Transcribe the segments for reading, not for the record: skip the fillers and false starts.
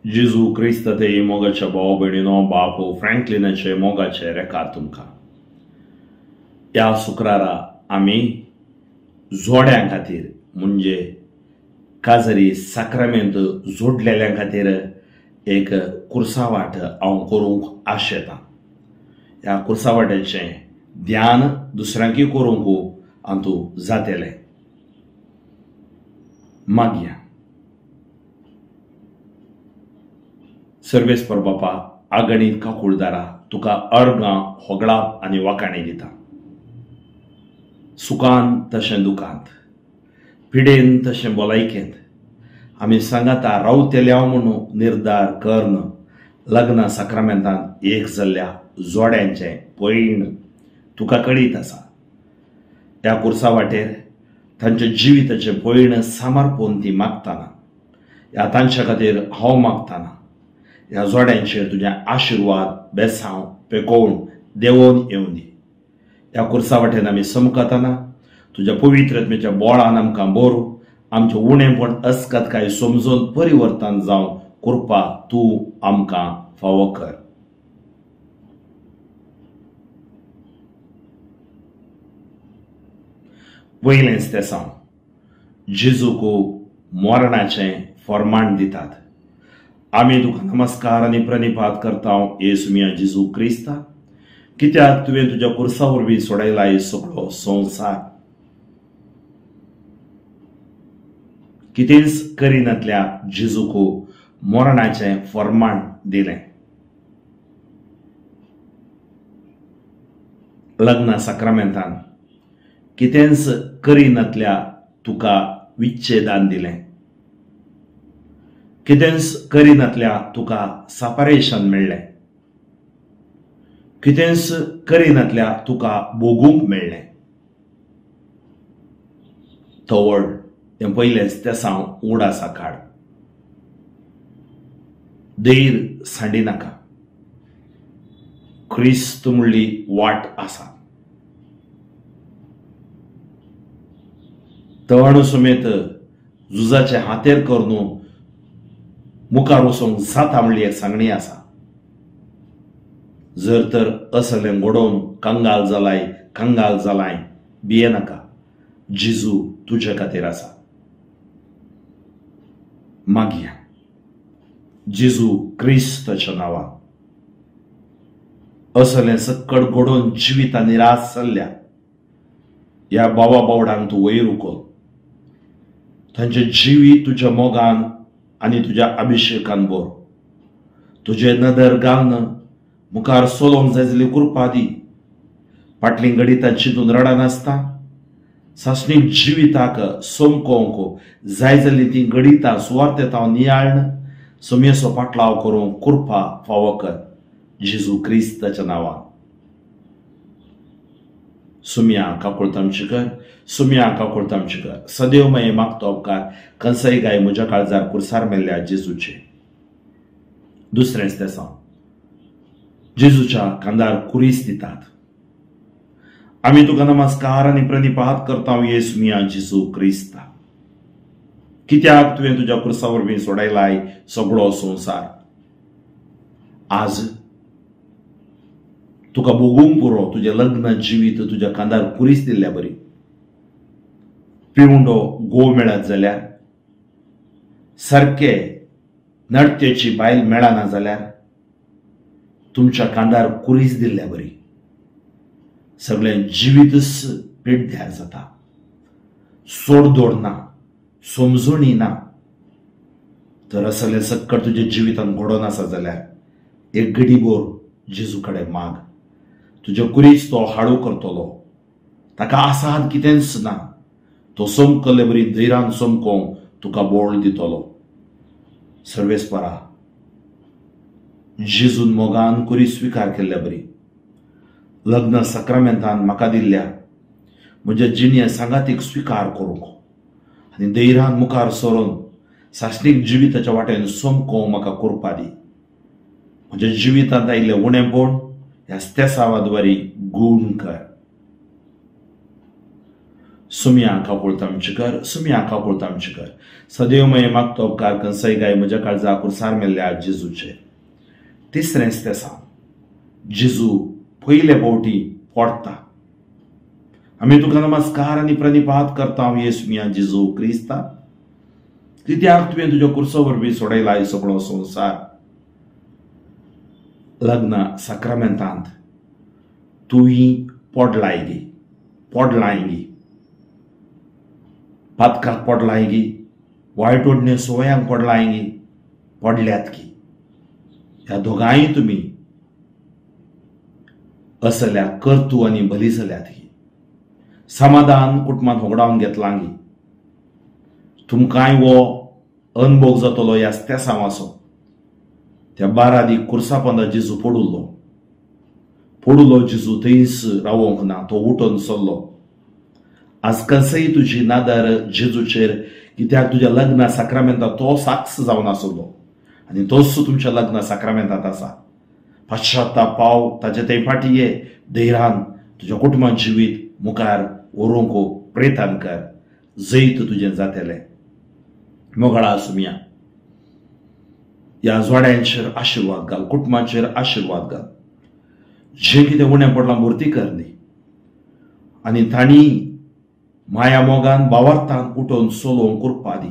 जेजू क्रिस्त ते मोगाच्या भाव भयणीनो बापू फ्रँकलिनाचे मोगाचे रेकार तुमकां. या शुक्रारा आमी जोड्यां खातीर म्हणजे काजरी साक्रामेंत जोडलेल्या खातीर एक कुर्सावाट हांव करूंक आशेतां. ह्या कुर्सावाट्याचें ध्यान दुसऱ्यांकय करूंक हातूंत जातलें. मागया. सर्वेस्पर बापा अगणित काकुळदारा तुका अर्गां होगळाप आनी वाखाणी दिता. सुखांत तशें दुखांत, पिडेन तशें भलायकेंत आमी सांगाता रावतल्या म्हणून निर्धार करन लग्न साक्रामेंतांत एक जाल्ल्या जोड्यांचें पैण तुका कळीत आसा. ह्या कुर्सा वाटेर तांच्या जिविताचें पैण सामारपून ती मागतना ह्या तांच्या खातीर हांव मागतना ह्या जोड्यांचेर तुजें आशिर्वाद बेसांव पेकोवन देंवोन येवं दी. ह्या कुर्सा वाटेन आमी समकतना तुज्या पवित्रत्मेच्या बोळान आमकां भर, आमचें उणेपण अस्कतकाय समजून परिवर्तन जावं कृपा तूं आमकां फावो कर. पयलेंच तें सांग जेजूक मरणाचें फर्माण दितात. आमी तुका नमस्कार आनी प्रणिपात करता येसुमिया जेजू क्रिस्ता, कित्याक तुवें तुज्या कुर्सा वरवीं सोडयला हे सगळो संवसार. कितेंच करिनातल्या जेजूक मरणाचें फर्माण दिलें. लग्न साक्रामेंतान कितेंच करिनातल्या तुका विच्छेदान दिलें. कितेंच करिनातल्या तुका सपरेशन मेळ्ळें. कितेंच करिनातल्या तुका भोगूंक मेळ्ळें. तवळ हें पयलेंच तें सांग उगडासा काड. धैर सांडिनाका. क्रिस्त म्हणली वाट आसा. तण सुमेत झुजाचे हातेर करून मुखार वचोंक जाता म्हणली एक सांगणी आसा. जर तर असलें घडोवन कंगाल जालाय भियेनाका. जेजू तुजे खातीर आसा. मागया. जेजू क्रिस्ताच्या नांवान असलें सक्कड घडोवन जिविता निराश जाल्ल्या ह्या बाबा बावडांक तूं वयर उखल. तांचे जिवीत तुज्या मोगान आनी तुज्या अभिशेकान भर. तुजे नदर घालन मुखार सोलोंक जाय जाल्यार कृपा दी. फाटलीं घडितां चिंतून रडनासता सासणीक जिविताक समकोवंक जाय जाल्यार ती घडितां सुवार्थेतां नियाळन सुमेचो पाटलाव करूंक कृपा फावो कर. जेजू क्रिस्ताच्या नांवान. सुम्या काकुळतामची कर. सुम्या काकुळतामची कर. सदैव मये मागतो उपकार कंसाई गाय म्हज्या काळजार कुर्सार मेल्ल्या जेजूचे. दुसरेंच तें सांग जेजूच्या कांदार कुरीस दितात. आमी तुका नमस्कार आनी प्रणिपात करता येसुमिया जेजू क्रिस्ता, कित्याक तुवें तुज्या कुर्सा वरवीं सोडयलाय सगळो संवसार. आज तुका भोगूंक पुरो तुजें लग्न जिवीत तुज्या कांदार कुरीस दिल्ल्या बरी. पिवंडो गोव मेळत जाल्यार, सारके नडतेची बायल मेळना जाल्यार तुमच्या कांदार कुरीस दिल्ल्या बरी. सगळें जिवीतच पिड्ड्यार जाता. सोडदोड ना, समजुणी ना. तर असलें सक्कड तुज्या जिवितान घडोवन आसा जाल्यार एक घडीभर जेजू कडेन माग. तुज्या कुरीस तो हाडू करतलो. ताका आसात कितेंच ना. तो समकले बरी धैर्यान समकोवंक तुका बोळ दितलो. सर्वेस्परा जेजून मोगान कुरी स्विकार केल्ल्या बरी. लग्न साक्रामेंतान म्हाका दिल्ल्या म्हज्या जिणे सांगातीक स्विकार करूंक आनी धैर्यान मुखार सरून सासणीक जिविताच्या वाटेन समकोवंक म्हाका कृपा दी. म्हज्या जिवितांत आयिल्लें उणेपण ह्या स्तेसावाद्वारी गूण कर. सुमी आंखा पळतामचे कर, सुमी आंखा पळतामचे कर. सदैव मये मागतो उपकार कंसय गाय म्हज्या काळजा कुर्सार मेल्ल्या जेजूचे. तिसरेंच ते सांग जेजू पयले फावटी पडटा. आमी तुका नमस्कार आनी प्रणिपात करता येसुमिया जेजू क्रिस्ता. कित्याक तुवें तुज्या कुर्सा वरवीं सोडयला हे सगळो संवसार. लग्न साक्रामेंतांत तुवें पडलायगी पातकाक पडलायगी, वायट ओडण्यो सवयांक पडलायगी, पडल्यात की. ह्या दोगांय तुमी असल्या कर्तू आनी भली जाल्यात की. समाधान कुटुंबांत होगडावन घेतलां गी. तुमकांय वो अनुभव जातलो ह्या स्तेसावाचो. त्या 12 दीक कुर्सा पंदा जेजू पडुलो जेजू थंयच रावोंक ना, तो उठून चल्लो. आज कसंय तुजी नादर जेजूचेर, कित्याक तुज्या लग्ना साक्रामेंतांत तो साक्ष जावन आसलो आनी तोच तुमच्या लग्ना साक्रामेंतांत आसा. पाश्चात्ताप पाव, ताचे ते फाटये धैर्यान तुज्या कुटुंबात जिवीत मुखार व्हरूंक प्रयत्न कर. जैत तुजें जातलें. मोगळा सुमिया ह्या जोड्यांचेर आशिर्वाद घाल, कुटुंबाचेर आशिर्वाद घाल. जे कितें उणें पडलां भरती कर न्ही. आनी तांणी माया मोगान भावार्थान उठोवन चलोवंक कुरपा दी.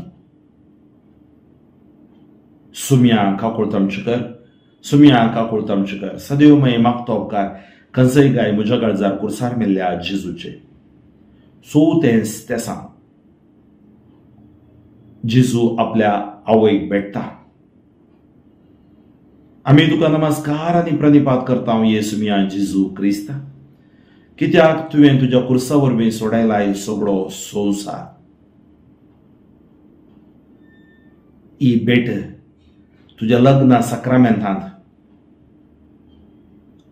सुमिया काकुळतामचे कर, सुमिया काकुळतामचे कर. सदैव मये मागतो उपकार कंसय गाय म्हज्या काळजार कुर्सार मेल्ल्या जेजूचे. चवथेंच ते सांग जेजू आपल्या आवयक भेटता. आमी तुका नमस्कार आनी प्रणिपात करता येसुमिया जेजू क्रिस्ता. कित्याक तुवें तुज्या कुर्सा वरवीं सोडयला हे सगळो संवसार. ही भेट तुज्या लग्ना साक्रामेंतांत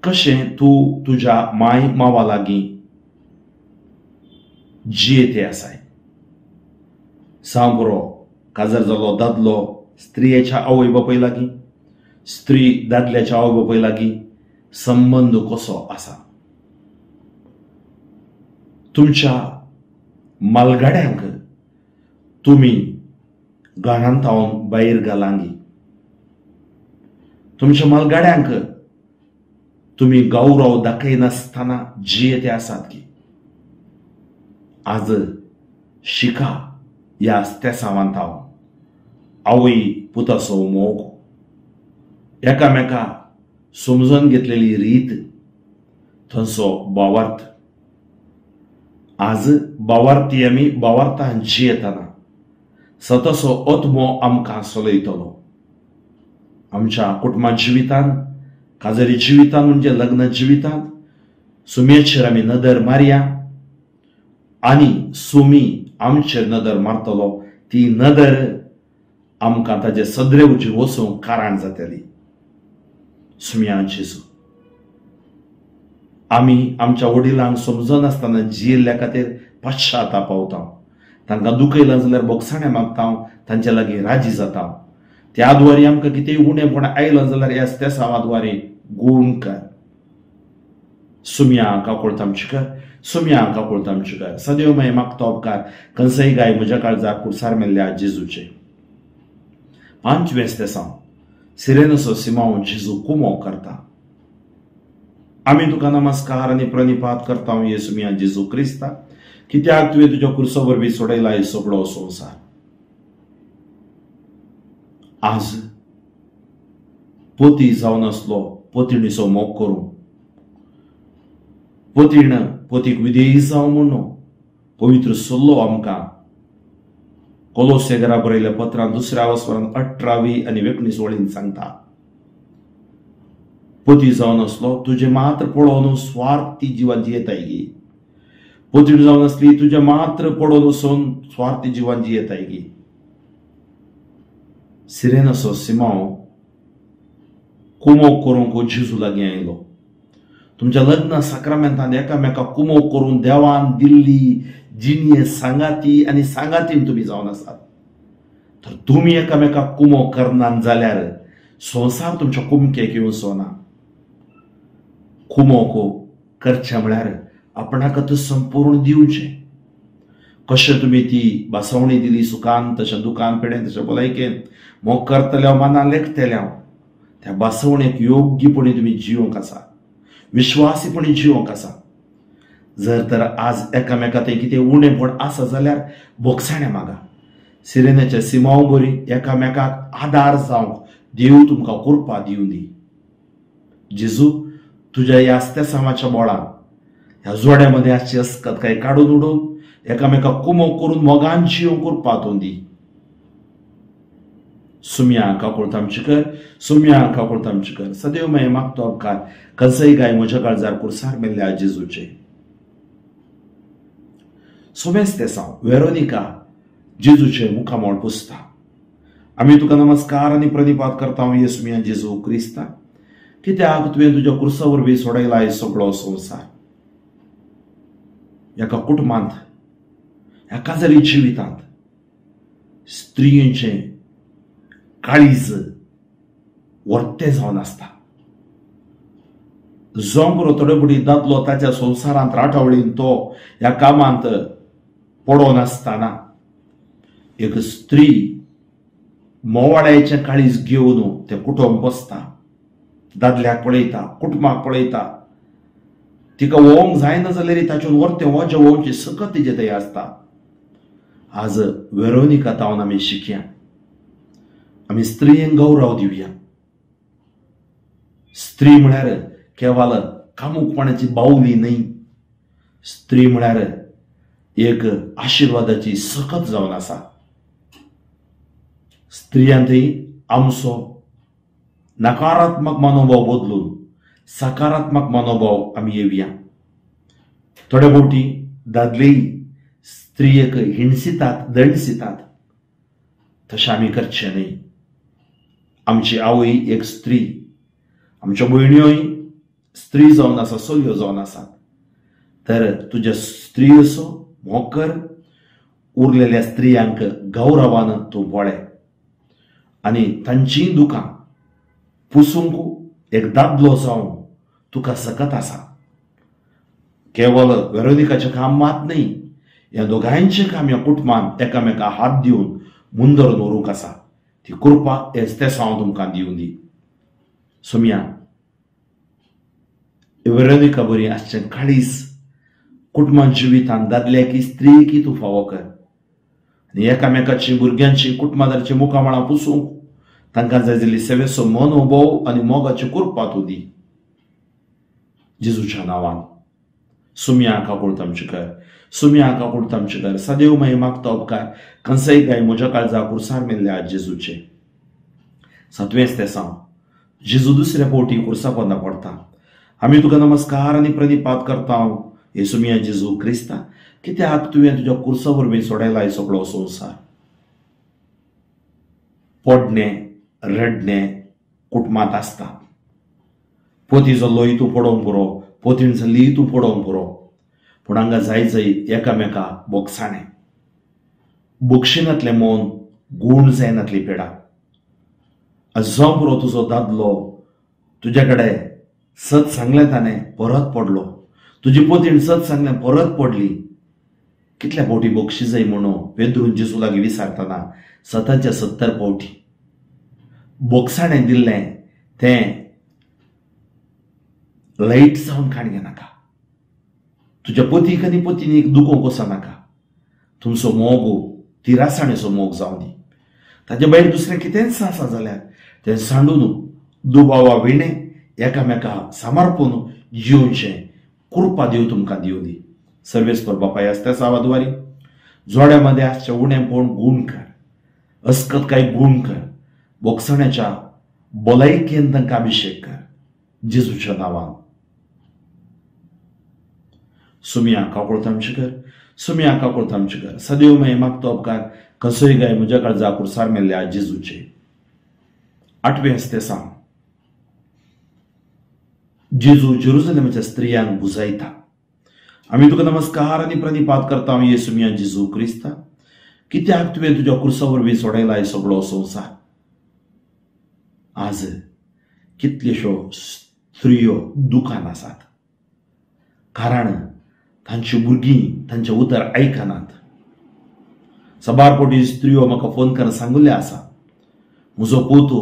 कशें तूं तुज्या माय मावा लागीं जियेते आसाय. सांबरो काजर जालो दादलो स्त्रियेच्या आवय बापाय लागीं, स्त्री दादल्याच्या आवय बापाय लागीं संबंद कसो आसा. तुमच्या मालगाड्यांक तुमी गाणांतावन भायर घालांगी. तुमच्या मालगाड्यांक तुमी गौरव दाखयनासतना जियेते आसात की. आज शिका ह्या स्तेसावांतावन आवय पुताचो मोग, एकामेका समजून घेतलेली रीत, थंयचो भावार्थ. आज भावार्थी आमी भावार्थान जियेतना सतसो आत्मो आमकां चलयतलो. आमच्या कुटुंबा जिवितांत, काजरी जिवितांत म्हणजे लग्न जिवितांत सुमयेचेर आमी नदर मारया आनी सुमी आमचेर नदर मारतलो. ती नदर आमकां ताचे सद्रेवचेर वचूंक कारण जातली. सुमया जेजू, आमी आमच्या वडिलांक समजनासतना जियेल्ल्या खातीर पाश्चात्ताप पावता. तांकां दुखयलां जाल्यार बोगसाणें मागता, तांचे लागीं राजी जाता. त्या द्वारे आमकां कितेंय उणेंपण आयलां जाल्यार ह्या स्तेसावा द्वारे गूण कर. सुमया काकुळतामचे कर, सुमया काकुळतामचे कर. सदैव मये मागतो उपकार कंसय गाय म्हज्या काळजार कुर्सार मेल्ल्या जेजूचे. 5वें स्तेसांव सिरेनसो सिमांव जेजू कुमो करता. आमी तुका नमस्कार आनी प्रणिपात करता येसुमिया जेजू क्रिस्ता. कित्याक तुवें तुज्या कुर्सा वरवीं सोडयला हे सगळो संवसार. आज पती जावन आसलो पत्नीचो मोग करूं, पतीन पतीक विधेयी जावं म्हणून पवित्र सल्लो आमकां कोलोसेगरा बरयल्या पत्रांत 2 वस्परांत 18 आनी 19 वळीन सांगता. पती जावन आसलो तुजे मात्र पळोवन स्वार्थी जिवान जियेताय गी. पतीन जावन आसली तुजे मात्र पळोवन वचून स्वार्थी जिवान जियेताय गी. सिरेनसो सिमांव कुमोग करूंक जेजू लागीं आयलो. तुमच्या लग्न साक्रामेंतांत एकामेकाक कुमोग करून देवान दिल्ली जिणये सांगाती आनी सांगातीन तुमी जावन आसात. तर तुमी एकामेकाक कुमोग करनात जाल्यार संवसार तुमच्या कुमकेक येवचो ना. कुमोग करचें म्हळ्यार आपणाकच संपूर्ण दिवचें. कशें तुमी ती बासवणी दिली सुखान तशें दुखान पिडेन तशें भलायकेन मोग करतल्या मनान लेखतल्या त्या बासवणेक योग्यपणी तुमी जिवंक आसा, विश्वासीपणी जिवंक आसा. जर तर आज एकामेका थंय कितें उणेपण आसा जाल्यार बोगसाणें मागा. सिरेनेच्या सिमांव बरी एकामेकाक आदार जावंक देव तुमकां कृपा दिवं दी. जेजू तुज्या ह्या अस्तेसामाच्या बोळान ह्या जोड्यामध्ये आसची अस्कताय काडून उडोवन एकामेकाक कुमोग करून मोगान जिवंक कृपा तूं दी. सुम्या काकुळत आमची कर, सुम्या काकुळत आमची कर. सदैव मैं मागतो अपकार कसंय गाय म्हज्या काळजार कुर्सार मेल्ल्या जेजूचे. सोबेस तेसांव वेरोनिका जेजूचे मुखामोळ पुसता. आमी तुका नमस्कार आनी प्रणिपात करता येसुमिया जेजू क्रिस्ता, कित्याक तुवें तुज्या कुर्सा वरवीं सोडयला हे सगळो संवसार. एका कुटुंबांत एका जरी जिवितांत स्त्रियेचें काळीज वर्तें जावन आसता. जोंगरो तडबडी दादलो ताच्या संवसारांत राटावळीन तो ह्या कामांत पडोन आसतना एक स्त्री मोवाळ्याचें काळीज घेवन तें कुटुंब बसता, दादल्याक पळयता, कुटुंबाक पळयता. तिका वोवंक जायना जाल्यार ताचें वर्तें हो जेवोवचें सकत तिचे थंय आसता. आज वेरोनिका तावन आमी शिकया, आमी स्त्रियेक गौरव दिवया. स्त्री म्हळ्यार केवळ कामुकपणाची बावली न्हय, स्त्री म्हळ्यार एक आशिर्वादाची सकत जावन आसा. स्त्रियांतय आमचो नकारात्मक मनोभाव बदलून सकारात्मक मनोभाव आमी येवया. थोडे फावटी दादलेय स्त्रियेक हिणसितात, दंडसितात, तशें आमी करचें न्हय. आमची आवय एक स्त्री, आमच्यो भयण्योय स्त्री जावन आसा, चलयो जावन आसात. तर तुज्या स्त्री असो मोग कर, उरलेल्या स्त्रियांक गौरवान तूं पळय आनी तांचीं दुखां पुसूंक एक दादलो जावन तुका सकत आसा. केवळ वेरोनिकाचें काम मात न्हय, ह्या दोगांयचें काम ह्या कुटुंबान एकामेका हात दिवन मुंदर दवरूंक आसा. ती कृपा हेच तें हांव तुमकां दिवं दी. सुम्या वेरोनिका बरी आसचें काळीज कुटुंबां जिवितांत दादल्याकी स्त्रियेकी तूं फावो कर आनी एकामेकाची भुरग्यांची कुटुंबादाराची मुखामळां पुसूंक तांकां जाय जाल्ली सेवेचो मनोभाव आनी मोगाची कृपा तूं दी. जेजूच्या नांवान सुम्या काकुळत आमची कर, सुम्या काकुळत आमची कर. सदैव मैं मागतो उपकार कंसय गाय म्हज्या काळजा कुर्सार मेल्ल्या जेजूचे. 7वें तेसांव जेजू दुसऱ्या फावटी कुर्सा पोंदा पडटा. आमी तुका नमस्कार आनी प्रणिपात करता येसुमिया जेजू क्रिस्ता, कित्याक तुवें तुज्या कुर्सा वरवीं सोडयला हे सगळो संवसार. पडणें रडणें कुटुंबांत आसता. पोतीचो लोय तूं पडोवंक पुरो, पोतीन जाल्ली तूं पडोवंक पुरो, पूण हांगा जाय जाय एकामेका बोगसाणें. बोगशिनांतलें मौन गूण जायनातली पेडा. जो पुरो तुजो दादलो तुजे कडेन सत सांगलें ताणें परत पडलो, तुजी पोतीन सत सांगलें परत पडली. कितल्या फावटी बोगशी जाय म्हणून पेद्रून जेजू लागीं विचारतना 70 फावटी बोगसाणें दिल्लें तें लायट जावन काण घेनाका. तुज्या पतीक आनी पत्नीक दुखोवंक वचनाका. तुमचो मोग तिरासाणेचो मोग जावं दी. ताचे भायर दुसरें कितेंच आसा जाल्यार तें सांडून दुबावा विणें एकामेका समर्पून जिवचें कृपा देव तुमकां दिवं दी. सर्वेस्पर बापाय आसता सावाद्वारी जोड्यामध्ये आसचें उणेंपण गूण कर, अस्कतकाय गूण कर, बोगसाण्याच्या भलायकेन तांकां अभिषेक कर जेजूच्या नांवान. सुम्या काकुळत आमची कर, सुम्या काकुळत आमची कर. सदैव मैं मागतो उपकार कसोय गाय म्हज्या काळजा कुर्सार मेल्ल्या जेजूचे. 8वें तेसांव जेजू जेरुसलेमाच्या स्त्रियांक बुजायता. आमी तुका नमस्कार आनी प्रणिपात करता येसुमिया जेजू क्रिस्ता, कित्याक तुवें तुज्या कुर्सा वरवीं सोडयला हे सगळो संवसार. आज कितल्योश्यो स्त्रियो दुखान आसात, कारण तांची भुरगीं तांचें उतर आयकनात. सबारपोटी स्त्रियो म्हाका फोन करून सांगुल्ले आसा म्हजो पोतो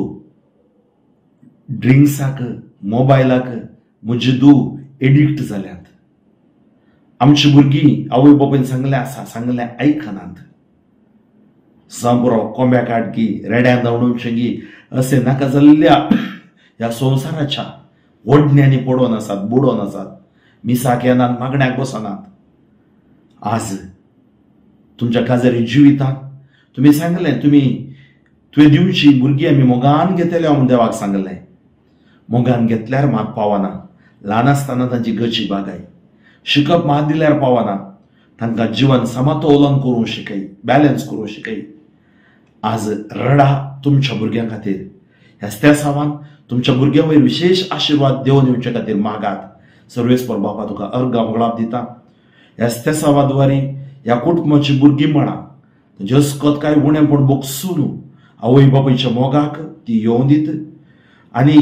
ड्रिंक्साक मोबायलाक म्हजी धूव एडिक्ट जाल्यात. आमची भुरगीं आवय बापायन सांगलें आसा, सांगलें आयकनात. सांबरो कोंब्या काडकी रेड्या दवणुचेंगी असे नाका जाल्ल्या ह्या संवसाराच्या वडण्यांनी पडोवन आसात, बुडोवन आसात. मिसाक येनात, मागण्याक बसनात. आज तुमच्या काजारी जिवितांत तुम्ही सांगलें तुवें दिवची भुरगीं आमी मोगान घेतल्या म्हूण देवाक सांगलें. मोगान घेतल्यार मात पावना. ल्हान आसतना तांची गची बागाय. शिकप मात दिल्यार पावना. तांकां जिवन समतोलन करूंक शिकय, बॅलन्स करूंक शिकय. आज रडा तुमच्या भुरग्यां खातीर. ह्या सावान तुमच्या भुरग्यां वयर विशेष आशिर्वाद देवन येवचे खातीर मागात. सर्वेस्पर बापा तुका अर्घ मंगळाप दिता. ह्या सावाद्वारी ह्या कुटुंबाची भुरगीं म्हणा तांचे अस्कत काय उणेपण बोगसून आवय बापायच्या मोगाक ती येवं दीत. आनी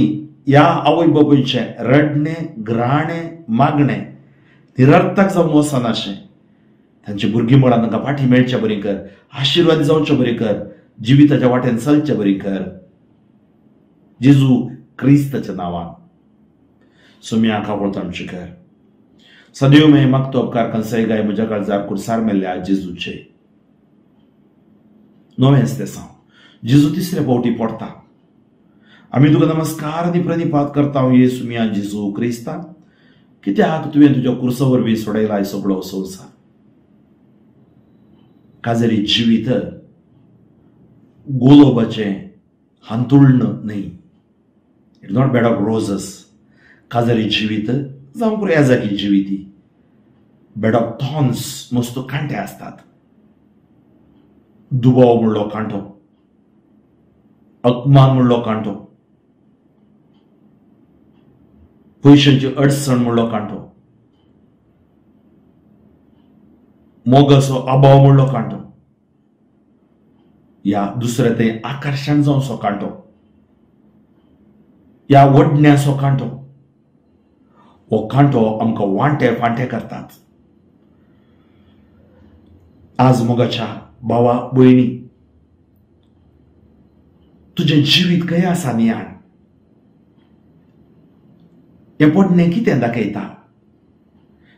ह्या आवय बापायचे रडणे, ग्राणे, मागणे निरर्थक जावन वचनाशें तांची भुरगीं म्हणा तांकां फाटी मेळचे बरी कर, आशिर्वाद जावचे बरी कर, जिविताच्या वाटेन चलचे बरी कर. जेजू क्रिस्ताच्या नांवान सुम्या कावळत आमचे कर. सदैव मे मागतो उपकार कंसाय गाय म्हज्या काळजार कुर्सार मेल्ल्या जेजूचे. नवेंच ते सांग जेजू तिसरे फावटी पडटा. आमी तुका नमस्कार आनी प्रणिपात करता येसू मिया जेजू क्रिस्ता. कित्याक तुवें तुज्या कुर्सा वरवीं सोडयला सगळो संवसार. काजरी जिवीत गोलोबाचें हांतुळण न्हय. It not bed of roses. काजरी जिवीत जावं पुऱ्या जागी जिविती बेड ऑफ थॉर्न्स. मस्त कांटे आसतात. दुबाव म्हणलो कांटो, अपमान म्हणलो कांटो, पयशांची अडचण म्हणलो कांटो, मोगाचो अभाव म्हणलो कांटो, या दुसरे ते आकर्शण जावचो कांटो, या वडण्याचो कांटो. हो कांटो आमकां वांटे फांटे करतात. आज मोगाच्या भावा भयणी तुजें जिवीत खंय आसा नियाळ. हे पडणें कितें दाखयता?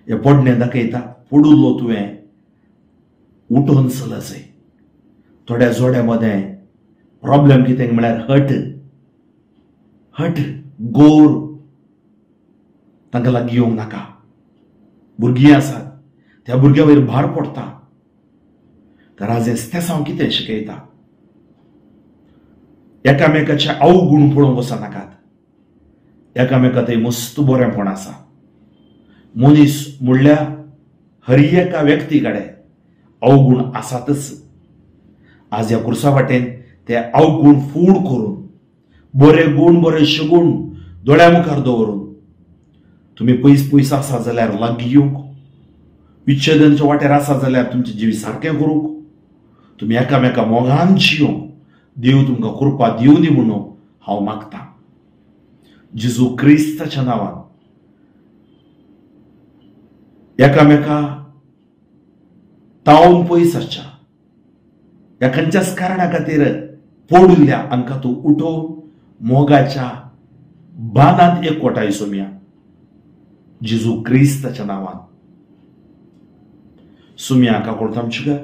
हे पडणें दाखयता पडुल्लो तुवें उठोवन चलचय. थोड्या जोड्या मदें प्रॉब्लेम कितें म्हळ्यार हट गोर तांकां लागीं येवंक नाका. भुरगीं आसात त्या भुरग्यां वयर भार पडटा. तर आज ते हांव कितें शिकयता? एकामेकाचे अवगुण पळोवंक वचनाकात. एकामेका थंय मस्त बरेंपण आसा. मनीस म्हणल्यार हर एका व्यक्ती कडेन अवगुण आसातच. आज ह्या कुर्सा वाटेन ते अवगुण फूड करून बरे गुण, बरेचशे गुण दोळ्या मुखार दवरून तुम्ही पयस आसा जाल्यार लागीं येवंक, विच्छेदनाच्या वाटेर आसा जाल्यार तुमचे जिवी सारकें करूंक, तुम्ही एकामेका मोगान जियोंक देव तुमकां कृपा दिवं दी म्हणून हांव मागतां. जेजू क्रिस्ताच्या नांवान एकामेका तावन पयस आसच्या ह्या खंयच्याच कारणा खातीर पडुल्ल्या हांकां तूं उठोवन मोगाच्या बांदांत एकवटाय सोम्या. जेजू क्रिस्ताच्या नांवान सुम्या काकोळत आमचेकर,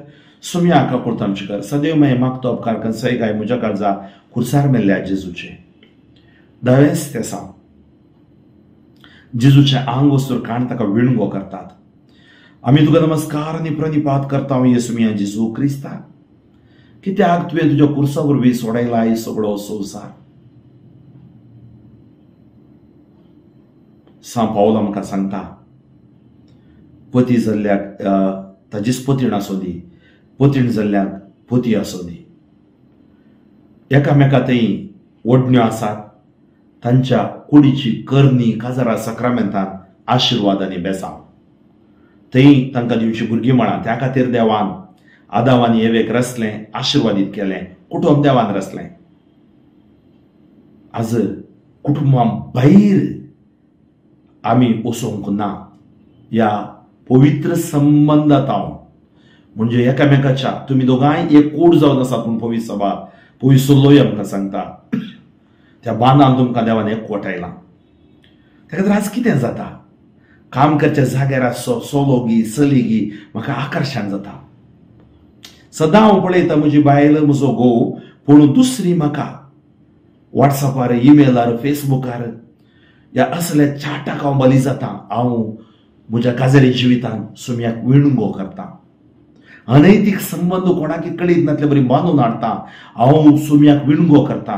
सुम्या काकोळत आमचेकर. सदैव मागीर मागतो उपकार कंसाय गाय म्हज्या काळजा खुर्सार मेल्ल्या जेजूचे. दावेंच ते सांग जेजूचे आंग वस्तूर काण ताका विणगो करतात. आमी तुका नमस्कार आनी प्रणिपात करता येसुमिया जेजू क्रिस्ता. कित्याक तुवें तुज्या कुर्सा वरवीं सोडयला सगळो संवसार. सांव पावलो आमकां सांगता पती जाल्ल्याक ताजीच पतीण आसूं दी, पतीण जाल्ल्याक पती आसूं दी. एकामेका थंय वडण्यो आसात. तांच्या कुडीची करणी काजारा सक्रामेंतान आशिर्वादांनी बेसांव. थंय तांकां दिवची भुरगीं म्हणा. त्या खातीर देवान आदाम आनी एवेक रचलें, आशिर्वादीत केलें, कुटुंब देवान रचलें. आज कुटुंबां भायर आमी वचोंक ना. ह्या पवित्र संबंदांत हांव म्हणजे एकामेकाच्या तुम्ही दोगांय एक कूड जावन आसात म्हूण पवित्र सभा पवित्र सुल्लोय आमकां सांगता. त्या बांदान तुमकां देवान एकवटायलां. त्या खातीर आज कितें जाता, काम करच्या जाग्यार सोलोगी चलीगी म्हाका आकर्शण जाता. सदां हांव पळयता म्हजी बायल म्हजो घोव पूण दुसरी म्हाका व्हॉट्सअपार ईमेलार फेसबुकार ह्या असल्या चाटाक हांव बली जाता. हांव म्हज्या काजरी जिवितांत सुमयाक विणगो करता. अनैतीक संबंध कोणाकी कळीत नातले बरी बांदून हाडटा. हांव सुमयाक विणगो करता.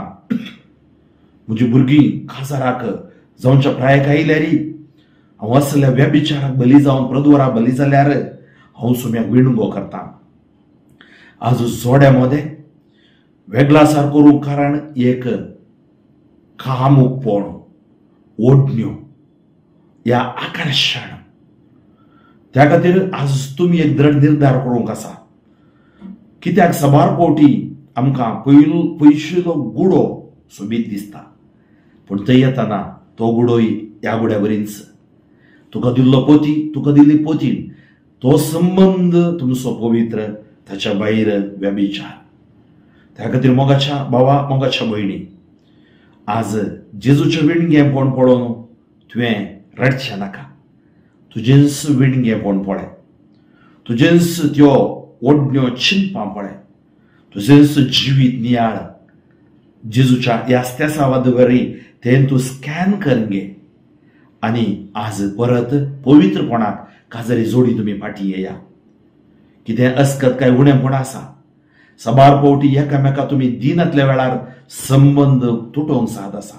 म्हजी भुरगीं काजाराक जावच्या प्रायाक आयल्यारी हांव असल्या व्यभिचाराक बली जावन प्रदुवराक बली जाल्यार हांव सुमयाक विणगो करता. आज जोड्यामध्ये वेगळा सारको रूप कारण एक कामुकपण, ओडण्यो या आकर्षण. त्या खातीर आज तुम्ही एक दृढ निर्धार करूंक आसा. कित्याक सबार फावटी आमकां पयशिलो गुडो सोबीत दिसता, पूण थंय येतना तो गुडोय ह्या गुड्या बरीच. तुका दिल्लो पोती, तुका दिल्ली पोतीन तो संबंध तुमचो पवित्र, ताच्या भायर व्यभिचार. त्या खातीर मोगाच्या भावा, मोगाच्या भयणी, आज जेजूचें विणगेपण पळोवन तुवें रडचें नाका. तुजेंच विणगेपण पळय, तुजेंच त्यो ओडण्यो चिंतपां पळय, तुजेंच जिवीत नियाळ जेजूच्या यास्त्यासा वादवरी तें तूं स्कॅन कर गे. आनी आज परत पवित्रपणाक काजरी जोडी तुम्ही फाटी येया. कितें अस्कत काय उणेपण आसा, सबार फावटी एकामेका तुम्ही दिनातल्या वेळार संबंध तुटोवंक साद आसा.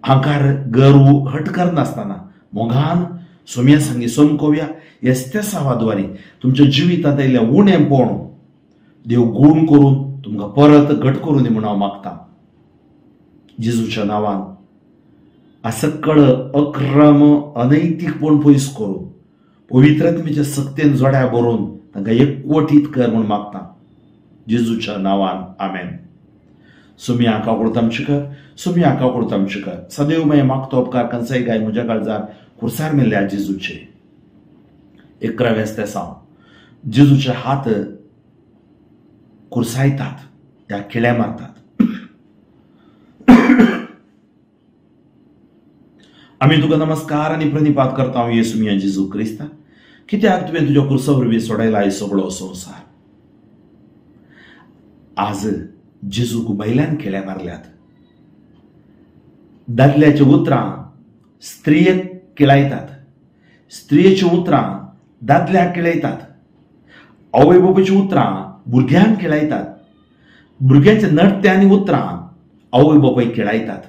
हांकार गर्व हट करनासतना मोगान सुमया सांगी समकोवया. येस्त्या वाद्वारी तुमच्या जिवितांत आयिल्लें उणेपण देव गूण करून तुमकां परत घट करून दी म्हूण हांव मागता. जेजूच्या नांवान आसक्कळ अक्रम अनैतीकपण पयस करून पवित्रत्मेच्या सक्तेन जोड्या भरून तांकां एकवटीत कर म्हूण मागता. जेजूच्या नांवान आमेन. सुमया काकुळत आमचे कर, सुमया काकुळत आमचे कर. सदैव मागीर मागतो उपकार कंसाय गाय म्हज्या काळजार खुर्सार मेल्ल्या जेजूचे. 11व्या स्तेसांव जेजूचे हात खुरसायतात, ह्या खिळ्या मारतात. आमी तुका नमस्कार आनी प्रणिपात करता येसू मिया जेजू क्रिस्ता. कित्याक तुवें तुज्या कुर्सा वरवीं सोडयला हे सगळो संवसार. आज जेजूक बैलान खिळ्या मारल्यात. दादल्याची उतरां स्त्रियेक किळायतात, स्त्रियेची उतरां दादल्याक किळयतात, आवय बापूची उतरां भुरग्यांक किळायतात, भुरग्यांचे नडते आनी उतरां आवय बापायक किळायतात.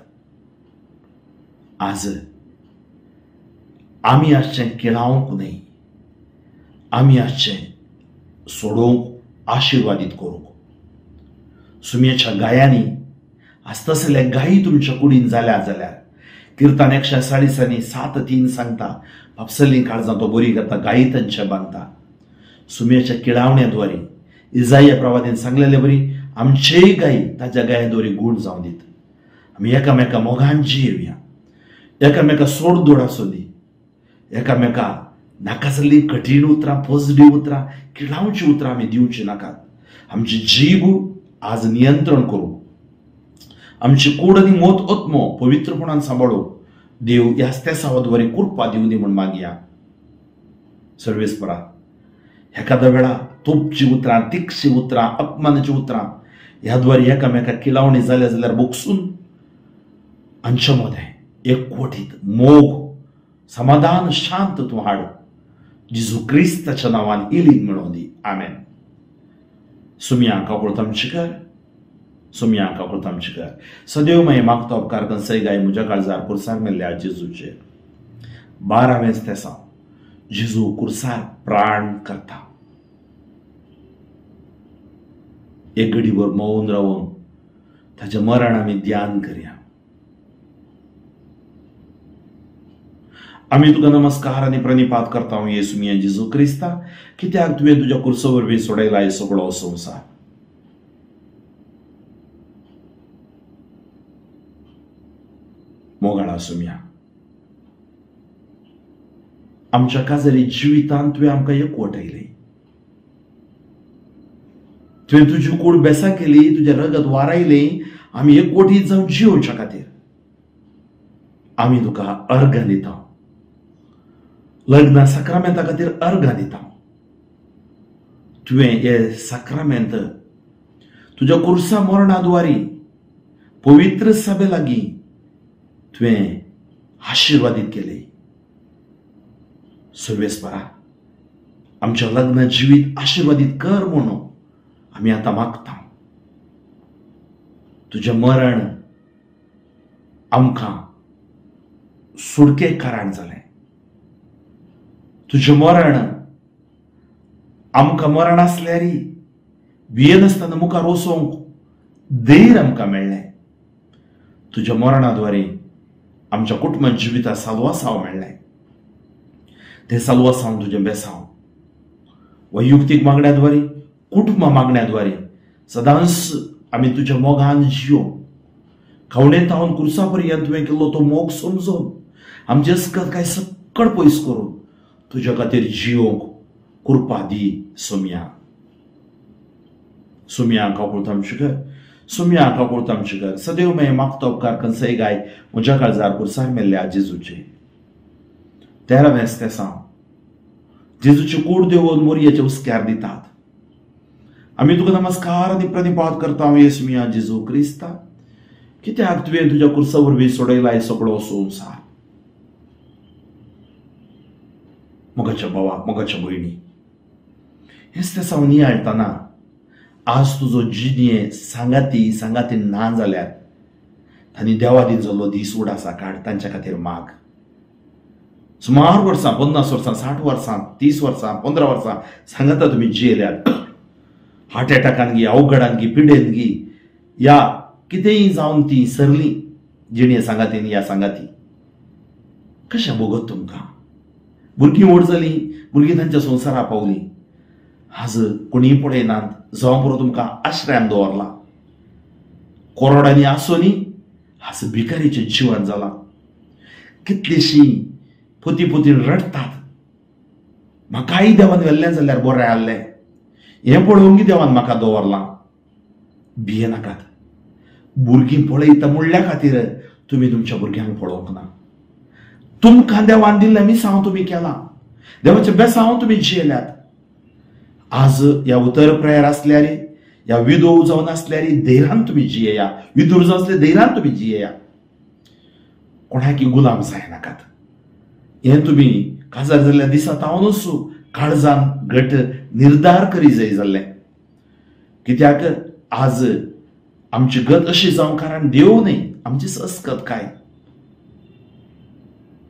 आज आमी आसचें किळावंक न्हय, आमी आसचें सोडोवंक आशिर्वादीत करूंक. सुमयेच्या गायांनी आज तसले गायी तुमच्या कुडीन जाल्या जाल्यार किर्तन 140:7-3 सांगता, पापसली काळजां तो बरी करता, गायी तांचे बांदता. सुमयेच्या किळावण्याद्वारे इजाया प्रवादीन सांगलेले बरी आमचेय गायी ताच्या गायांद्वारे गूण जावं दीत. आमी एकामेका मोगान जियेवया, एकामेका सोडदोड आसूं दी, एकामेका नाका जाल्ली कठीण उतरां, पोजडी उतरां, किळावची उतरां आमी दिवची नाकात. आमची जीब आज नियंत्रण करूं, आमची कूड आनी मोत ओत्मो पवित्रपणान सांबाळूं देव ह्यास्त्या सावधवारी कृपा दिवं दी म्हूण मागया. सर्वेस्परा, एखाद्या वेळा तोपची उतरां, तिखशी उतरां, अपमानाची उतरां ह्याद्वारे एकामेका किळावणी जाल्या जाल्यार बोगसून हांच्या मध्ये एकवटीत मोग, समाधान, शांत तूं हाड. जेजू क्रिस्ताच्या नांवान हिलींग मेळोवन दी. आमेन. सुमया काकुळत आमचे कर, सुमया काकुळत आमचे कर. सदैव मागीर मागता उपकार कंसाय गाय म्हज्या काळजार कुर्सार मेल्ल्या जेजूचे. 12वें स्तेसांव जेजू कुर्सार प्राण करता. एक घडीभर मौन रावून ताचे मरण आमी ध्यान करया. आमी तुका नमस्कार आनी प्रणिपात करता येसू मिया जेजू क्रिस्ता. कित्याक तुवें तुज्या कुर्सा वरवीं सोडयला हे सगळो संवसार. मोगाळा सुमया, आमच्या काजरी जिवितांत तुवें आमकां एकवटयलें. तुवें तुजी कूड बेसा केली, तुजें रगत वारायलें, आमी एकवटीत जावन जिवोवच्या खातीर आमी तुका अर्घ दिता. लग्न साक्रामेंता खातीर अर्घ दिता. तुवें हे साक्रामेंत तुज्या कुर्सा मरणाद्वारी पवित्र सभे लागीं तुवें आशिर्वादीत केले. सर्वेस्परा, आमच्या लग्न जिवीत आशिर्वादीत कर म्हणून आमी आतां मागता. तुजें मरण आमकां सुडकेक कारण जालें. तुजें मरण आमकां मरण आसल्यारी भियेनासतना मुखार वचोंक धैर्य आमकां मेळ्ळें. तुज्या मरणाद्वारे आमच्या कुटुंबाच्या जिवितांत साल्वासांव मेळ्ळें. ते साल्वासांव तुजें बेसांव वैयक्तीक मागण्याद्वारे, कुटुंब मागण्याद्वारे सदांच आमी तुज्या मोगान जियो. खवणेंतावन कुर्सा पर्यंत तुवें केल्लो तो मोग समजून आमचे काय सक्कड पयस करून तुज्या खातीर जियोंक कृपा दी. सुम्याक आकुळता आमचें घर, सुम्याक आकुळता आमचें घर. सदैव मैं मागतो उपकार खंयसय गाय म्हज्या काळजार कुर्सार मेल्ल्या जेजूचे. 13वें स्तेसां जेजूची कूड देंवोवन मोरयेच्या उस्क्यार दितात. आमी तुका नमस्कार आनी प्रणिपात करता येसुमिया जेजू क्रिस्ता, कित्याक तुवें तुज्या कुर्सा वरवीं सोडयलाय सगळो संवसार. मोगाच्या भावा, मोगाच्या भयणी, हे स्तेसां नियाळटना आज तुजो जिणे सांगाती ना जाल्यार तांणी देवादीन जाल्लो दीस उडासा काड तांच्या खातीर माग. सुमार वर्सां, 50 वर्सां, 60 वर्सां, 30 वर्सां, 15 वर्सां सांगाता तुमी जियेल्यात. हार्ट एटॅकान गी, अवघडान गी, पिडेन गी, या कितेंय जावन ती सरली जिणे सांगातीन या सांगाती. कशें भोगत तुमकां? भुरगीं व्हड जालीं, भुरगीं तांच्या संवसारा पावलीं. आज कोणीय पळयनात, जावं बरो तुमकां आश्रयान दवरला. कोरोडांनी आसोनी आज भिकारीचें जिवन जालां. कितलीशीं पोतीन रडतात. म्हाकाय देवान व्हेल्लें जाल्यार बरें आहलें, हें पळोवंक देवान म्हाका दवरलां. भियेनाकात. भुरगीं पळयता म्हणल्या खातीर तुमी तुमच्या भुरग्यांक पळोवंक ना. तुमकां देवान दिल्लें मिसांव तुमी केलां, देवाच्या बेसांव तुमी जियेल्यात. आज ह्या उतर प्रेयर आसल्यारी, ह्या विधव जावन आसल्यारी धैर्यान तुमी जियेया. विधूर जावन आसले धैर्यान तुमी जियेया. कोणाकी गुलाम जायनाकात. हें तुमी काजार जाल्ल्या दिसा तावनूच काळजान घट निर्धार करी जाय जाल्लें. कित्याक आज आमची गत अशी जावं कारण देव न्ही, आमची सस्कत काय.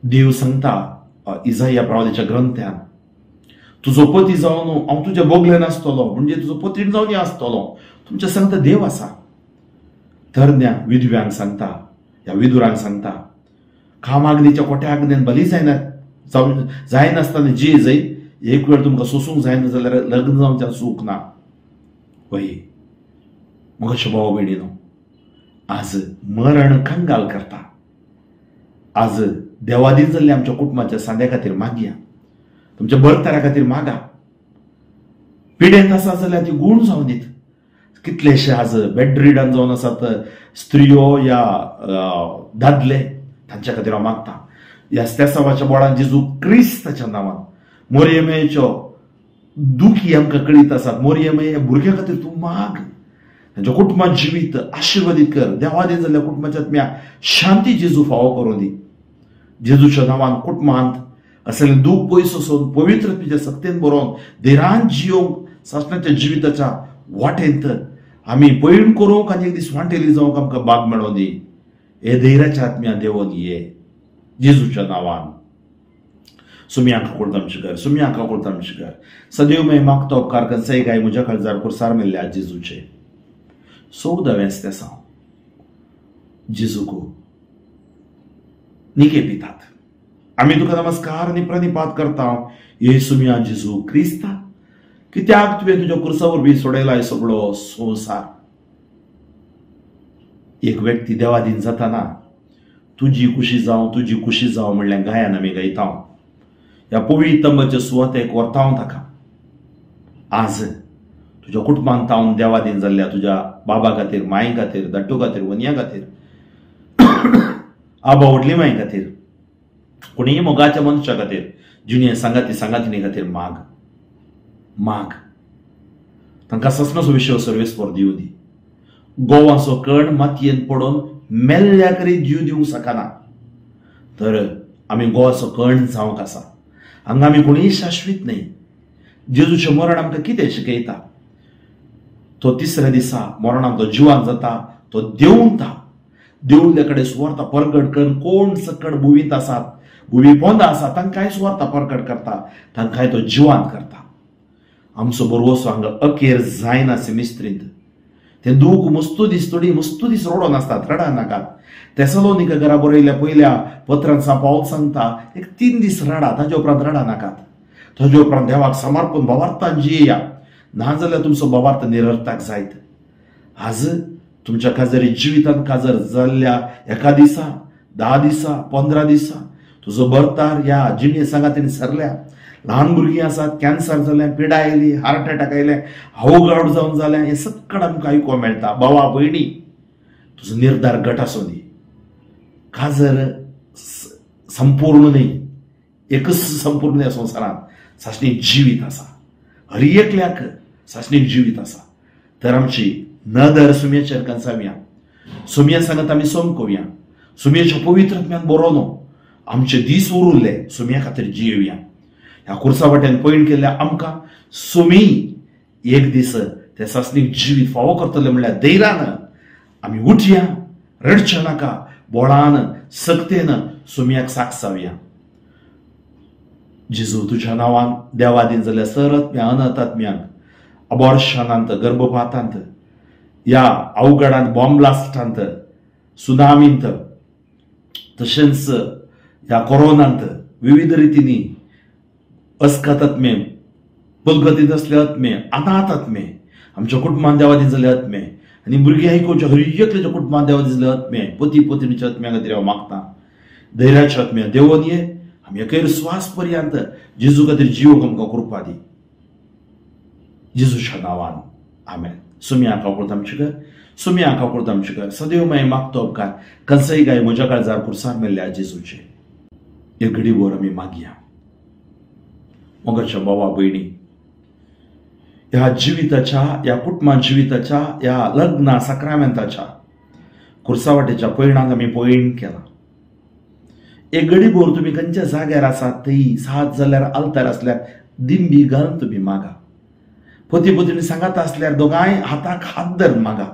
देव सांगता इसाया प्रवादीच्या ग्रंथान, तुजो पती जावन हांव तुज्या बोगले नासतलो, म्हणजे तुजो पती जावन आसतलो. तुमच्या सांगता देव आसा. तरण्या विधव्यांक सांगता, ह्या विधुरांक सांगता, खामागणीच्या कोट्या आग्नेन बली जायनासतना जी जाय. एक वेळ तुमकां सोसूंक जायना जाल्यार लग्न जावच्या सूख ना. वय मोगाच्या भावा भयणीनो, आज मरण कंगाल करता. आज देवादीन जाल्ल्या आमच्या कुटुंबाच्या सांद्या खातीर मागया. तुमच्या बरतऱ्या खातीर मागा. पिडेंत आसा जाल्यार ती गूण जावन दीत. कितलेशे आज बेड रिडन जावन आसात स्त्रियो या दादले, तांच्या खातीर हांव मागता. ह्या स्तेसावाच्या बोळान जेजू क्रिस्ताच्या नांवान मोरयेमेचो दुखी आमकां कळीत आसात. मोरयेमे ह्या भुरग्या खातीर तूं माग. तांच्या कुटुंबात जिवीत आशिर्वादीत कर. देवादीन जाल्ल्या कुटुंबाच्या आत्म्या शांती जेजू फावो करून दी. जेजूच्या नांवान कुटुंबांत असलें दूख पयस वचून पवित्रतेच्या सक्तीन बरोवन धैर्यान जियोंक सासणाच्या जिविताच्या वाटेंत आमी पैण करूंक आनी एक दीस वांटेली जावंक आमकां भाग मेळोवन दी. हे धैर्याच्या आत्म्या देवोन ये जेजूच्या नांवान. सुम्याक आकुळता आमचें घर, सुम्याक आकुळता आमचें घर. सदैव मैं मागतो उपकार खंयसय गाय म्हज्या काळजार कुर्सार मेल्ल्या जेजूचे. 14वें स्तेसां जेजूक निके पितात. आमी तुका नमस्कार आनी प्रणिपात करता येसुमिया जेजू क्रिस्ता, कित्याक तुवें तुज्या कुर्सा वरवीं सोडयलाय सगळो संवसार. एक व्यक्ती देवादीन जाताना तुजी खुशी जावं म्हणलें गायन आमी गायता. ह्या पवित्र तंबाच्या सुवातेक व्हरता ताका. आज तुझ्या कुटुंबांत तावन देवादीन जाल्ल्या तुझ्या बाबा खातीर, माय खातीर, धाकटू खातीर, वनिया खातीर, आबा व्हडली माय खातीर, कोणीय मोगाच्या मनशा खातीर, जुनियर सांगाती खातीर माग माग तांकां ससनसो विश्व सर्वेस्पर दिवं दी. गोवाचो कण मातयेन पडून मेल्ल्या करीत जीव दिवंक शकना, तर आमी गोवाचो कण जावंक आसा. हांगा आमी कोणीय शाश्वीत न्ही. जेजूचें मरण आमकां कितें शिकयता? तो तिसऱ्या दिसा मरणान तो जिवान जाता, तो देंवता, देंवल्ले कडेन सुवार्ता परगट करून कोण सकट भुवींत आसात, भुवी पोंदा आसात तांकांय सुवार्ता परगट करता, तांकांय तो जिवान करता. आमचो बरोवसो हांगा अखेर जायना सेमिस्त्रींत. ते दूख मस्तू दीस रडोन आसतात, रडा नाकात. तेसलोनिकेकारा बरयल्ल्या पयल्या पत्रांत पावल सांगता 3 दीस रडा, ताजे उपरांत रडा नाकात. ताजे उपरांत देवाक समर्पण भावार्थान जियेया, नाजाल्यार तुमचो भावार्थ निरर्थक जायत. आज तुमच्या काजरी जिवितांत काजर जाल्ल्या एका दिसा, 10 दिसा, 15 दिसा तुजो बर्तार ह्या जिणे सांगातीन सरल्या. ल्हान भुरगीं आसात, कॅन्सर जालें, पिडा आयली, हार्ट एटॅक आयले, हावगावड जावन जालें, हें सगळें आमकां आयकूंक मेळटा. भावा भयणी, तुजो निर्धार घट आसूं दी. काजर संपूर्ण न्ही, एकच संपूर्ण ह्या संवसारांत सासणीक जिवीत आसा. हर एकल्याक सासणीक जिवीत आसा. तर आमची नदर सुमयेचेर कंसावया, सुमये सांगत आमी सोमकोवया, सुमयेच्या पवित्रत्म्यान बरोवनो आमचे दीस उरिल्ले सुमया खातीर जियेवया. ह्या कुर्सा वाट्यान पयण केल्ल्या आमकां सुमी एक दीस ते सासणीक जिवीत फावो करतले म्हणल्यार धैर्यान आमी उठया, रडचे नाका, बोळान सक्तेन सुमयाक साक्ष जावया. जेजू तुझ्या नांवान देवादीन जाल्यार सरआत्म्या, अनाथात्म्यांक, अबॉर्शनांत, गर्भपातांत, ह्या अवघडांत, बॉम्ब ब्लास्टांत, सुनामींत, तशेंच ह्या कोरोनांत विविध रितींनी अस्कतात्मे, बलगतींत असले आत्मे, अनाथ आत्मे, आमच्या कुटुंबान देवादीन जाल्ले आत्मे, आनी भुरगीं आयकुच्या हर एकल्याच्या कुटुंबान देवादीन जाल्ले आत्मे, पती पत्नीच्या आत्म्या खातीर हांव मागता. धैर्याच्या आत्म्या देवून ये, आमी अखेर स्वास पर्यंत जेजू खातीर जिवूंक आमकां कृपा दी. जेजूच्या नांवान आमेन. सुमयाक आवडत आमचे कर, सुमयाक आवडत आमचे कर. सदैव मागीर मागतो उपकार कंसय गाय म्हज्या काळजार कुर्सार मेल्ल्या जेजूचे. एक घडीभर आमी मागया. मोगाच्या भावा भयणी, ह्या जिविताच्या, ह्या कुटुंबा जिविताच्या, ह्या लग्ना साक्रामेंताच्या कुर्सावाटेच्या पयणाक आमी पयण केला. एक घडीभर तुमी खंयच्या जाग्यार आसात थंय साथ जाल्यार आल्तार आसल्यार दिंबी घालून तुमी मागा. पती पत्नी सांगात आसल्यार दोगांय हाताक हात धरून मागा.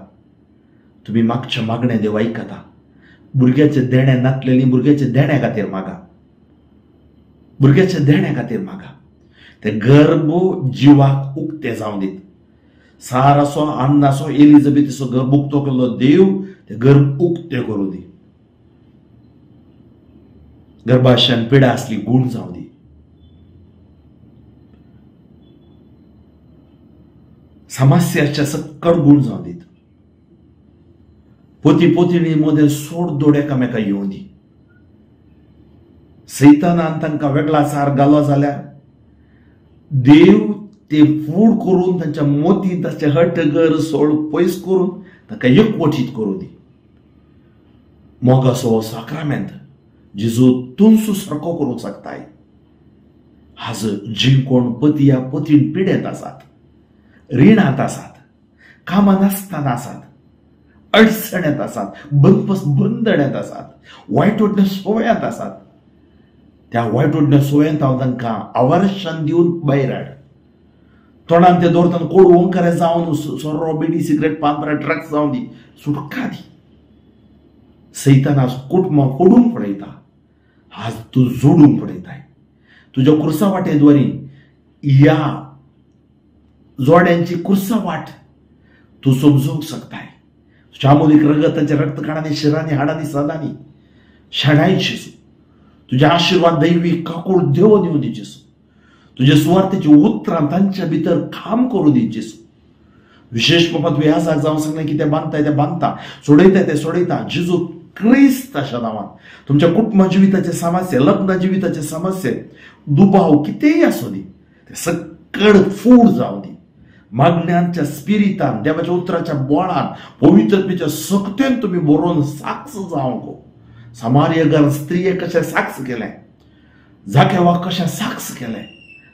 तुमी मागचे मागणे देव आयकता. भुरग्याचे देणे नातलेली भुरग्याचे देण्या खातीर मागा, भुरग्याचे देण्या खातीर मागा. ते गर्भ जिवाक उक्ते जावं दीत. सारासो अन्नासो एलिझाबेथीचो गर्भ उक्तो केल्लो देव ते गर्भ उक्ते करूं दी. गर्भाशयान पिडा असली गूण जावं दी. समस्याच्या सकट गूण जावं दीत. पती पत्नी मदें सोड दोड एकामेका येवं दी. सैतानान तांकां वेगळा सार घालो जाल्यार देव ते फूड करून तांच्या मोती ताचे हट्टगर सोड पयस करून तांकां एकवटीत करूं दी. मोगाचो साक्रामेंत जेजू तुमचो सारको करूंक शकताय. आज जी कोण पती या पतीन पिडेत आसात, रिणांत आसात, कामां नासतना आसात, अडचणेंत आसात, बंदड्यांत आसात, वायटवडण्या सोव्यांत आसात, त्या वायटवडण्या सोव्यांत हांव तांकां आवारशान दिवन भायर हाड. तोंडान ते दवरतना कोड ओंकारे जावन सोर्रो बिडी सिगरेट पान ड्रग्स जावन दी, सुटका दी. सैतान आज कुटुंबां फोडून पडयता, आज तूं जोडून पडयताय. तुज्या कुर्सा वाटेद्वारी ह्या जोड्यांची कुर्सा वाट तूं समजूंक शकताय. तुज्या अमोलीक रगताच्या रक्तकणांनी, शिरांनी, हाडांनी, सदांनी शेणाय जेजू. तुझे आशीर्वाद दैवीक काकूळ देव दिवं दी जेजू. तुझे सुवार्थेची उतरां तांच्या भितर काम करूं दी जेजू. विशेष बाबा तू ह्या जाग जावं सांगलें की ते बांदताय ते बांदता, सोडयताय ते सोडयता. जेजू क्रिस्ताच्या नांवान तुमच्या कुटुंबा जिविताचे समस्या, लग्न जिविताचे समस्या, दुबाव कितेंय आसूं दी, ते सकड फूड जावं दी. मागण्यांच्या स्पिरितान, देवाच्या उतराच्या बोळान, पवित्रतेच्या सक्तेन तुम्ही बरोवन साक्ष जावंक. समार्यगर स्त्रिये कशें साक्ष केलें, जाकेवाक कशें साक्ष केलें,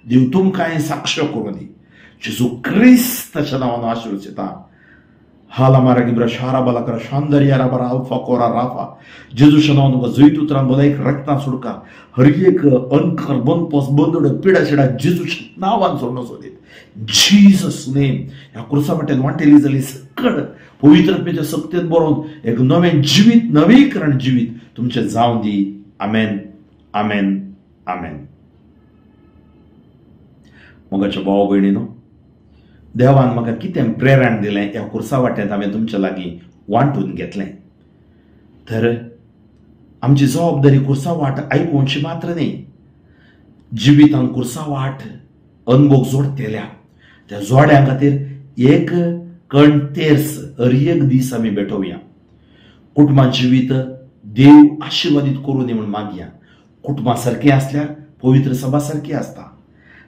देव तुमकां साक्ष करून दी. जेजू क्रिस्ताच्या नांवान आशिर्वदिता. हाला मारागिब्रा शारा बालाकरा शांदरियारा बारा अल्फा कोरा राफा. जेजूच्या नांवान तुमकां जैत उतरान भलायक रक्तां सुडका. हर एक अंकर बंद पोस बंदोड पिडा शिडा जेजूच्या नांवान सोडून सोदीत. Jesus name. ह्या क्रुसा वाटेन वांटेली जाली सकड पवित्रतेच्या सक्तेन बरोवन एक नवें जिवीत, नवीकरण जिवीत तुमचें जावं दी. आमेन, आमेन, आमेन. मोगाच्या भाव भयणीनो, देवान म्हाका कितें प्रेरण दिलें ह्या कुर्सा वाटेंत हांवें तुमच्या लागीं वांटून घेतलें. तर आमची जबाबदारी कुर्सा वाट आयकुची मात्र न्ही, जिवितान कुर्सा वाट अनुभव जोडतेल्या त्या जोड्यां खातीर एक कण तेर्स हर एक दीस आमी भेटोवया. कुटुंबां जिवीत देव आशिर्वादीत करूं दी म्हूण मागया. कुटुंबा सारकी आसल्यार पवित्र सभा सारकी आसता.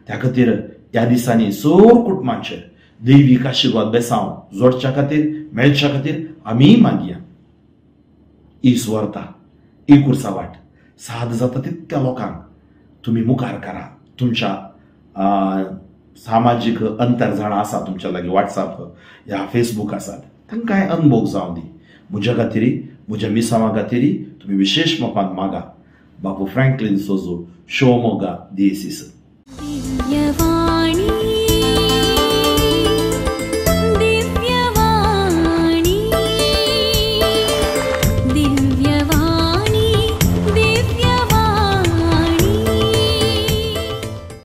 त्या खातीर ह्या दिसांनी सगळ्या कुटुंबांचेर दैवीक आशिर्वाद बेसांव जोडच्या खातीर, मेळच्या खातीर आमी मागया. ही सुवार्ता, ही कुर्सा वाट साद जाता तितक्या लोकांक तुम्ही मुखार करा. तुमच्या सामाजिक अंतरजाळां आसा तुमच्या लागीं, व्हॉट्सअप या फेसबुक आसात, तांकांय अनुभव जावं दी. म्हज्या खातीर, म्हज्या मिसावां खातीर तुम्ही विशेष मोपान मागा. बाबू फ्रँकलिन सोजो, शिवमोगा, DCS.